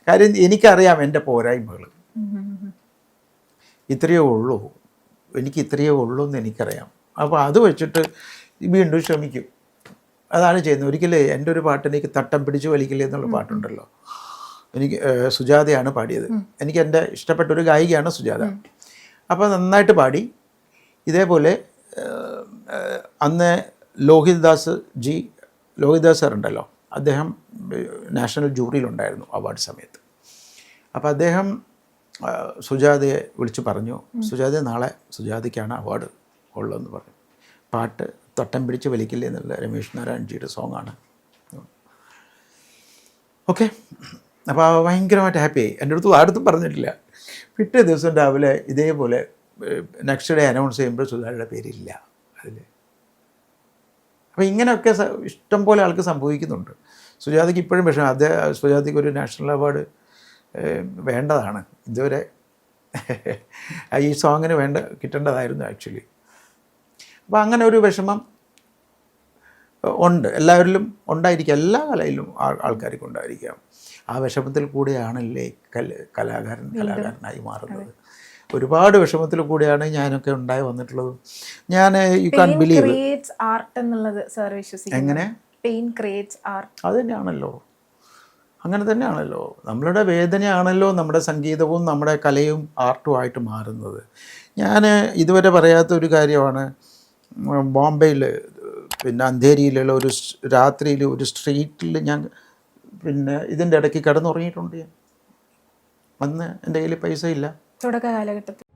കാര്യം എനിക്കറിയാം എൻ്റെ പോരായ്മകൾ, ഇത്രയേ ഉള്ളൂ, എനിക്ക് ഇത്രയേ ഉള്ളൂ എന്ന് എനിക്കറിയാം. അപ്പോൾ അത് വെച്ചിട്ട് വീണ്ടും ശ്രമിക്കും. അതാണ് ചെയ്യുന്നത്. ഒരിക്കലേ എൻ്റെ ഒരു പാട്ട്, എനിക്ക് തട്ടം പിടിച്ച് വലിക്കില്ലേ എന്നുള്ള പാട്ടുണ്ടല്ലോ, എനിക്ക് സുജാതയാണ് പാടിയത്. എനിക്ക് എൻ്റെ ഇഷ്ടപ്പെട്ട ഒരു ഗായികയാണ് സുജാത. അപ്പോൾ നന്നായിട്ട് പാടി. ഇതേപോലെ അന്ന് ലോഹിതദാസ് സാർ ഉണ്ടല്ലോ, അദ്ദേഹം നാഷണൽ ജൂറിയിലുണ്ടായിരുന്നു അവാർഡ് സമയത്ത്. അപ്പോൾ അദ്ദേഹം സുജാതയെ വിളിച്ച് പറഞ്ഞു, സുജാത നാളെ സുജാതയ്ക്കാണ് അവാർഡ് ഉള്ളതെന്ന് പറഞ്ഞു. പാട്ട് തട്ടം പിടിച്ച് വലിക്കില്ലേ എന്നുള്ള രമേശ് നാരായൺജിയുടെ സോങ്ങാണ്. ഓക്കെ, അപ്പോൾ ഭയങ്കരമായിട്ട് ഹാപ്പിയായി. എൻ്റെ അടുത്തും പറഞ്ഞിട്ടില്ല. പിറ്റേ ദിവസം രാവിലെ ഇതേപോലെ നെക്സ്റ്റ് ഡേ അനൗൺസ് ചെയ്യുമ്പോൾ സുജാതയുടെ പേരില്ല അതിൽ. അപ്പോൾ ഇങ്ങനെയൊക്കെ ഇഷ്ടം പോലെ ആൾക്ക് സംഭവിക്കുന്നുണ്ട്. സുജാതയ്ക്ക് ഇപ്പോഴും വിഷമം. സുജാതയ്ക്ക് ഒരു നാഷണൽ അവാർഡ് വേണ്ടതാണ്. ഇതുവരെ ഈ സോങ്ങിന് കിട്ടേണ്ടതായിരുന്നു ആക്ച്വലി. അപ്പോൾ അങ്ങനെ ഒരു വിഷമം ഉണ്ട്, എല്ലാവരിലും ഉണ്ടായിരിക്കാം, എല്ലാ കലയിലും ആൾക്കാർക്ക് ഉണ്ടായിരിക്കാം. ആ വിഷമത്തിൽ കൂടെയാണല്ലേ കലാകാരനായി മാറുന്നത്. ഒരുപാട് വിഷമത്തിൽ കൂടെയാണ് ഞാനൊക്കെ ഉണ്ടായി വന്നിട്ടുള്ളത്. ഞാൻ യു കാൻ ബിലീവ് എങ്ങനെ അത് തന്നെയാണല്ലോ, അങ്ങനെ തന്നെയാണല്ലോ. നമ്മളുടെ വേദനയാണല്ലോ നമ്മുടെ സംഗീതവും നമ്മുടെ കലയും ആർട്ടുമായിട്ട് മാറുന്നത്. ഞാൻ ഇതുവരെ പറയാത്ത ഒരു കാര്യമാണ്, ബോംബെയിൽ പിന്നെ അന്ധേരിയിലുള്ള ഒരു രാത്രിയിൽ ഒരു സ്ട്രീറ്റിൽ ഞാൻ ഇതിൻ്റെ ഇടയ്ക്ക് കിടന്നുറങ്ങിയിട്ടുണ്ട്. ഞാൻ അന്ന് എൻ്റെ കയ്യിൽ പൈസ ഇല്ല, തുടക്ക കാലഘട്ടത്തിൽ.